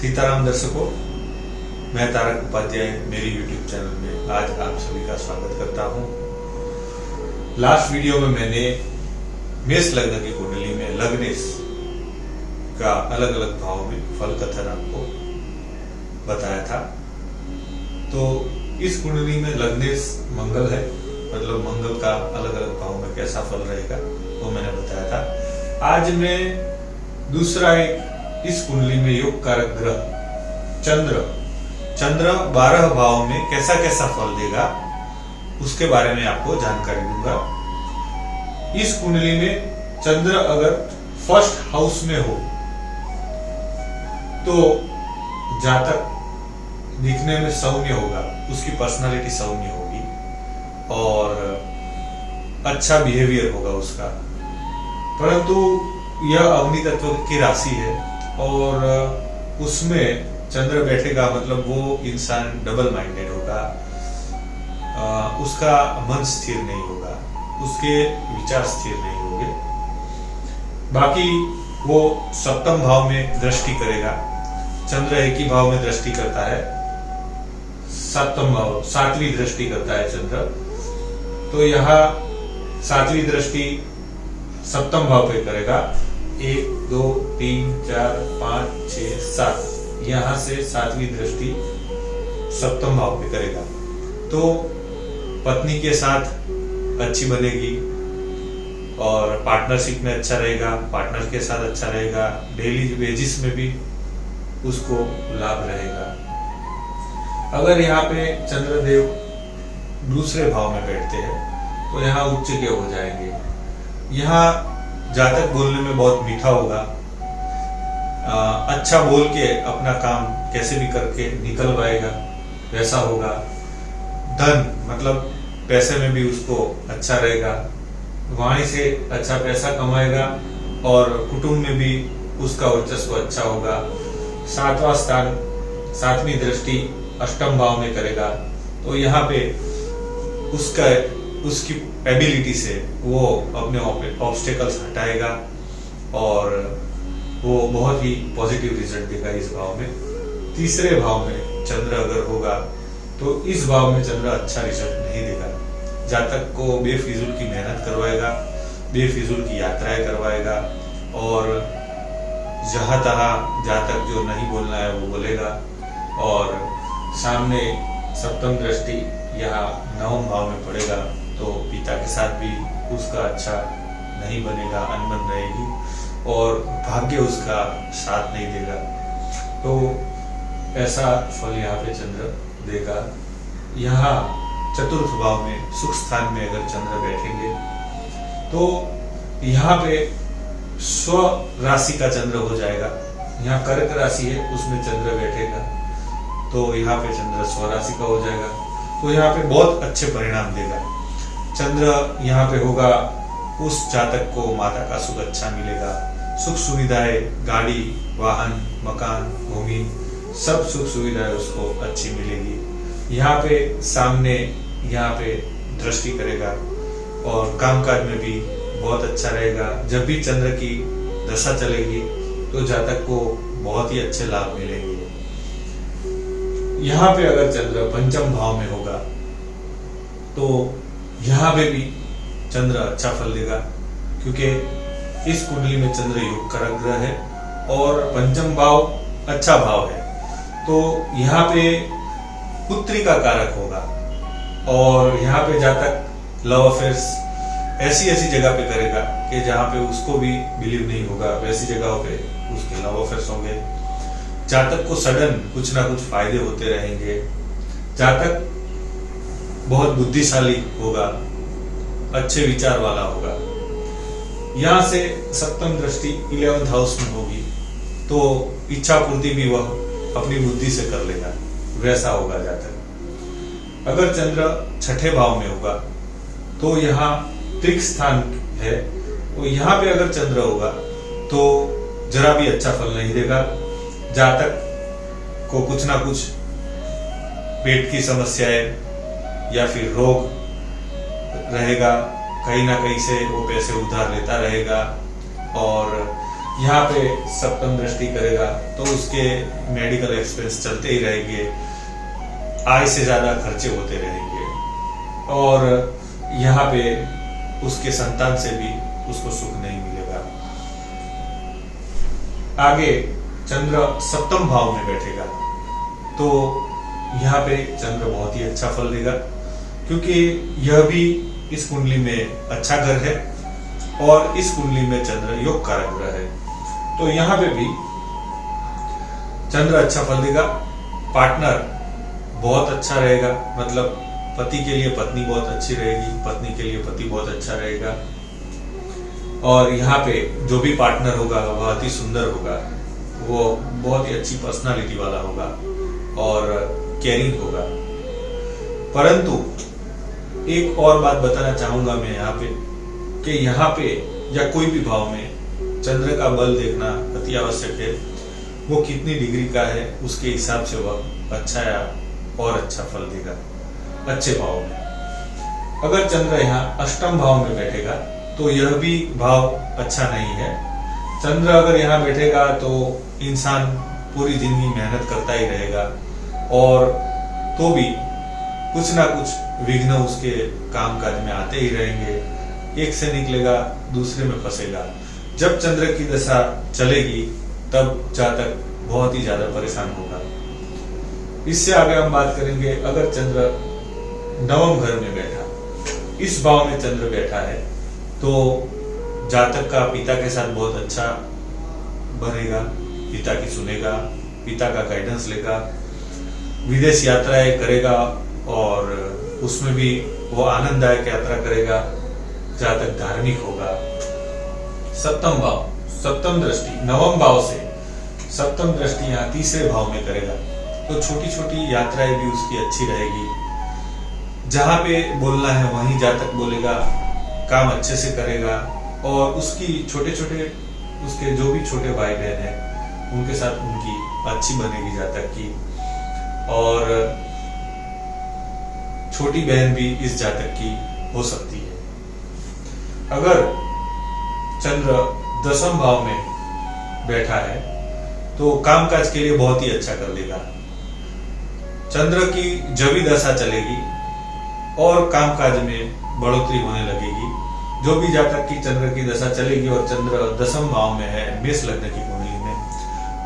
सीताराम दर्शकों, मैं तारक उपाध्याय मेरी YouTube चैनल में आज आप सभी का स्वागत करता हूं। लास्ट वीडियो में मैंने मेष लग्न की कुंडली में लग्नेश का अलग अलग भाव में फल कथन आपको बताया था। तो इस कुंडली में लग्नेश मंगल है, मतलब मंगल का अलग अलग भाव में कैसा फल रहेगा वो मैंने बताया था। आज मैं दूसरा एक इस कुंडली में योग कारक ग्रह चंद्र 12 भाव में कैसा कैसा फल देगा उसके बारे में आपको जानकारी दूंगा। इस कुंडली में चंद्र अगर फर्स्ट हाउस में हो तो जातक दिखने में सौम्य होगा, उसकी पर्सनालिटी सौम्य होगी और अच्छा बिहेवियर होगा उसका। परंतु यह अग्नि तत्व की राशि है और उसमें चंद्र बैठेगा, मतलब वो इंसान डबल माइंडेड होगा, उसका मन स्थिर नहीं होगा, उसके विचार स्थिर नहीं होंगे। बाकी वो सप्तम भाव में दृष्टि करेगा। चंद्र एक ही भाव में दृष्टि करता है, सप्तम भाव 7वीं दृष्टि करता है चंद्र। तो यहाँ 7वीं दृष्टि सप्तम भाव पे करेगा। 1 2 3 4 5 6 7, यहां से 7वीं दृष्टि सप्तम भाव पे करेगा। तो पत्नी के साथ अच्छी बनेगी और पार्टनरशिप में अच्छा रहेगा, पार्टनर के साथ अच्छा रहेगा, डेली वेजिस में भी उसको लाभ रहेगा। अगर यहाँ पे चंद्रदेव दूसरे भाव में बैठते हैं तो यहाँ उच्च के हो जाएंगे। यहाँ जातक बोलने में बहुत मीठा होगा, अच्छा बोल के अपना काम कैसे भी करके निकलवाएगा, वैसा होगा। धन मतलब पैसे में भी उसको अच्छा रहेगा, वाणी से अच्छा पैसा कमाएगा और कुटुंब में भी उसका वर्चस्व अच्छा होगा। 7वां स्थान 7वीं दृष्टि अष्टम भाव में करेगा तो यहाँ पे उसकी एबिलिटी से वो अपने ऑब्स्टेकल्स हटाएगा और वो बहुत ही पॉजिटिव रिजल्ट देगा इस भाव में। तीसरे भाव में चंद्र अगर होगा तो इस भाव में चंद्र अच्छा रिजल्ट नहीं देगा। जातक को बेफिजूल की मेहनत करवाएगा, बेफिजूल की यात्राएं करवाएगा और जहां तहां जातक जो नहीं बोलना है वो बोलेगा। और सामने सप्तम दृष्टि यहाँ 9वें भाव में पड़ेगा तो पिता के साथ भी उसका अच्छा नहीं बनेगा, अनबन रहेगी और भाग्य उसका साथ नहीं देगा। तो ऐसा फल यहाँ पे चंद्र देगा। यहाँ चतुर्थ भाव में सुख स्थान में अगर चंद्र बैठेंगे तो यहाँ पे स्व राशि का चंद्र हो जाएगा। यहाँ कर्क राशि है उसमें चंद्र बैठेगा तो यहाँ पे चंद्र स्व राशि का हो जाएगा। तो यहाँ पे बहुत अच्छे परिणाम देगा। चंद्र यहाँ पे होगा, उस जातक को माता का सुख अच्छा मिलेगा, सुख सुविधाएं, गाड़ी, वाहन, मकान, भूमि, सब सुख सुविधाएं उसको अच्छी मिलेगी। यहाँ पे सामने यहाँ पे दृष्टि करेगा और कामकाज में भी बहुत अच्छा रहेगा। जब भी चंद्र की दशा चलेगी तो जातक को बहुत ही अच्छे लाभ मिलेंगे। यहाँ पे अगर चंद्र पंचम भाव में होगा तो यहाँ पे भी चंद्र अच्छा फल देगा, क्योंकि इस कुंडली में चंद्र योग कारक ग्रह है और पंचम भाव अच्छा भाव है। तो यहाँ पे पुत्री का कारक होगा और यहाँ पे जातक लव अफेयर्स ऐसी जगह पे करेगा कि जहाँ पे उसको भी बिलीव नहीं होगा, वैसी जगहों पे उसके लव अफेयर्स होंगे। जातक को सडन कुछ ना कुछ फायदे होते रहेंगे। जातक बहुत बुद्धिशाली होगा, अच्छे विचार वाला होगा। यहाँ से सप्तम दृष्टि 11th हाउस में होगी तो इच्छा पूर्ति भी वह अपनी बुद्धि से कर लेगा, वैसा होगा जातक। अगर चंद्र 6ठे भाव में होगा तो यहाँ त्रिक स्थान है, तो यहाँ पे अगर चंद्र होगा तो जरा भी अच्छा फल नहीं देगा। जातक को कुछ ना कुछ पेट की समस्याएं या फिर रोग रहेगा, कहीं ना कहीं से वो पैसे उधार लेता रहेगा और यहाँ पे सप्तम दृष्टि करेगा तो उसके मेडिकल एक्सपेंस चलते ही रहेंगे, आय से ज्यादा खर्चे होते रहेंगे, और यहाँ पे उसके संतान से भी उसको सुख नहीं मिलेगा। आगे चंद्र सप्तम भाव में बैठेगा तो यहाँ पे चंद्र बहुत ही अच्छा फल देगा, क्योंकि यह भी इस कुंडली में अच्छा घर है और इस कुंडली में चंद्र योग कारक ग्रह है। तो यहाँ पे भी चंद्र अच्छा फल देगा। पार्टनर बहुत अच्छा रहेगा, मतलब पति के लिए पत्नी बहुत अच्छी रहेगी, पत्नी के लिए पति बहुत अच्छा रहेगा। और यहाँ पे जो भी पार्टनर होगा वह अति सुंदर होगा, वो बहुत ही अच्छी पर्सनालिटी वाला होगा और केयरिंग होगा। परंतु एक और बात बताना चाहूंगा मैं यहाँ पे कि यहाँ पे या कोई भी भाव में चंद्र का बल देखना अति आवश्यक है। वो कितनी डिग्री का है उसके हिसाब से वह अच्छा या और अच्छा फल देगा अच्छे भाव में। अगर चंद्र यहाँ अष्टम भाव में बैठेगा तो यह भी भाव अच्छा नहीं है। चंद्र अगर यहाँ बैठेगा तो इंसान पूरी जिंदगी मेहनत करता ही रहेगा और तो भी कुछ ना कुछ विघ्न उसके कामकाज में आते ही रहेंगे। एक से निकलेगा दूसरे में फंसेगा। जब चंद्र की दशा चलेगी तब जातक बहुत ही ज्यादा परेशान होगा। इससे आगे हम बात करेंगे, अगर चंद्र नवम घर में बैठा, इस भाव में चंद्र बैठा है तो जातक का पिता के साथ बहुत अच्छा बनेगा, पिता की सुनेगा, पिता का गाइडेंस लेगा, विदेश यात्राएं करेगा और उसमें भी वो आनंददायक यात्रा करेगा। जातक धार्मिक होगा। सप्तम भाव, सप्तम दृष्टि नवम भाव से सप्तम दृष्टि यहाँ तीसरे भाव में करेगा तो छोटी छोटी यात्राएं भी उसकी अच्छी रहेगी। जहां पे बोलना है वहीं जातक बोलेगा, काम अच्छे से करेगा और उसकी छोटे छोटे उसके जो भी छोटे भाई बहन हैं उनके साथ उनकी अच्छी बनेगी जातक की। और छोटी बहन भी इस जातक की हो सकती है। अगर चंद्र दसम भाव में बैठा है तो कामकाज के लिए बहुत ही अच्छा कर देगा। चंद्र की जब भी दशा चलेगी और कामकाज में बढ़ोतरी होने लगेगी। जो भी जातक की चंद्र की दशा चलेगी और चंद्र दसम भाव में है मेष लग्न की कुंडली में,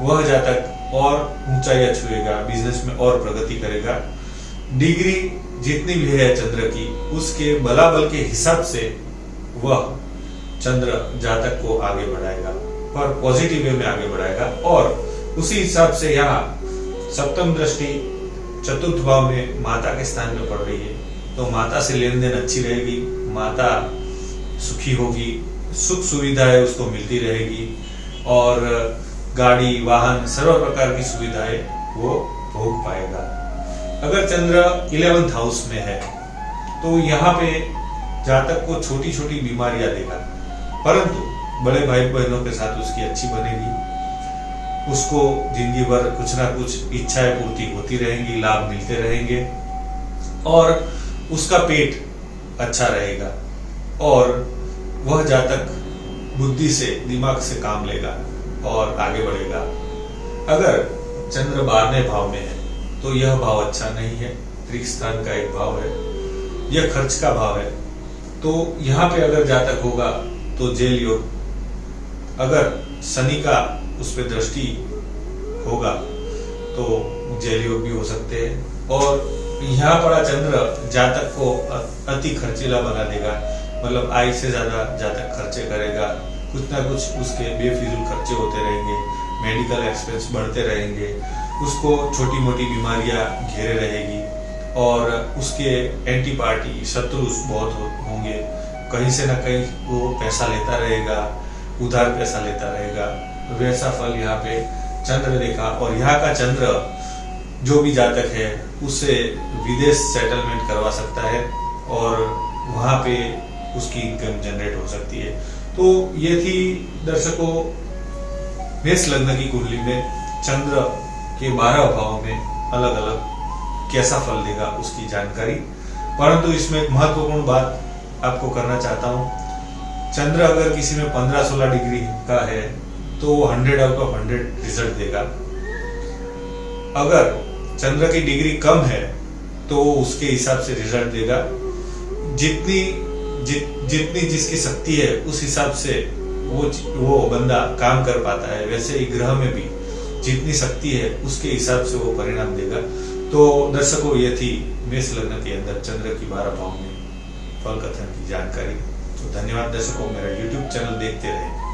वह जातक और ऊंचाई छुएगा, बिजनेस में और प्रगति करेगा। डिग्री जितनी भी है चंद्र की उसके बलाबल के हिसाब से वह चंद्र जातक को आगे बढ़ाएगा, पर पॉजिटिव वे में आगे बढ़ाएगा। और उसी हिसाब से यहाँ सप्तम दृष्टि चतुर्थ भाव में माता के स्थान में पड़ रही है तो माता से लेन देन अच्छी रहेगी, माता सुखी होगी, सुख सुविधाएं उसको मिलती रहेगी और गाड़ी वाहन सर्व प्रकार की सुविधाएं वो भोग पाएगा। अगर चंद्र 11th हाउस में है तो यहाँ पे जातक को छोटी छोटी बीमारियां देगा, परंतु बड़े भाई बहनों के साथ उसकी अच्छी बनेगी। उसको जिंदगी भर कुछ ना कुछ इच्छाएं पूर्ति होती रहेंगी, लाभ मिलते रहेंगे और उसका पेट अच्छा रहेगा और वह जातक बुद्धि से दिमाग से काम लेगा और आगे बढ़ेगा। अगर चंद्र 12वें भाव में है तो यह भाव अच्छा नहीं है, त्रिक स्थान का एक भाव है, यह खर्च का भाव है। तो यहाँ पे अगर जातक होगा तो जेल योग, अगर शनि का उस पर दृष्टि होगा तो जेल योग भी हो सकते हैं। और यहाँ पड़ा चंद्र जातक को अति खर्चीला बना देगा, मतलब आय से ज्यादा जातक खर्चे करेगा, कुछ ना कुछ उसके बेफिजूल खर्चे होते रहेंगे, मेडिकल एक्सपेंस बढ़ते रहेंगे, उसको छोटी मोटी बीमारियां घेरे रहेगी और उसके एंटी पार्टी शत्रु बहुत होंगे। कहीं से ना कहीं वो पैसा लेता रहेगा, उधार पैसा लेता रहेगा। वैसा फल यहाँ पे चंद्र देखा। और यहाँ का चंद्र जो भी जातक है उसे विदेश सेटलमेंट करवा सकता है और वहां पे उसकी इनकम जनरेट हो सकती है। तो ये थी दर्शकों मेष लग्न की कुंडली में चंद्र के 12 भाव में अलग अलग कैसा फल देगा उसकी जानकारी। परंतु इसमें एक महत्वपूर्ण बात आपको करना चाहता हूं, चंद्र अगर किसी में 15-16 डिग्री का है तो 100 आउट ऑफ 100 रिजल्ट देगा। अगर चंद्र की डिग्री कम है तो उसके हिसाब से रिजल्ट देगा। जितनी जिसकी शक्ति है उस हिसाब से वो बंदा काम कर पाता है। वैसे ही ग्रह में भी जितनी शक्ति है उसके हिसाब से वो परिणाम देगा। तो दर्शकों, ये थी मेष लग्न के अंदर चंद्र की 12 भाव में फल कथन की जानकारी। तो धन्यवाद दर्शकों, मेरा YouTube चैनल देखते रहे।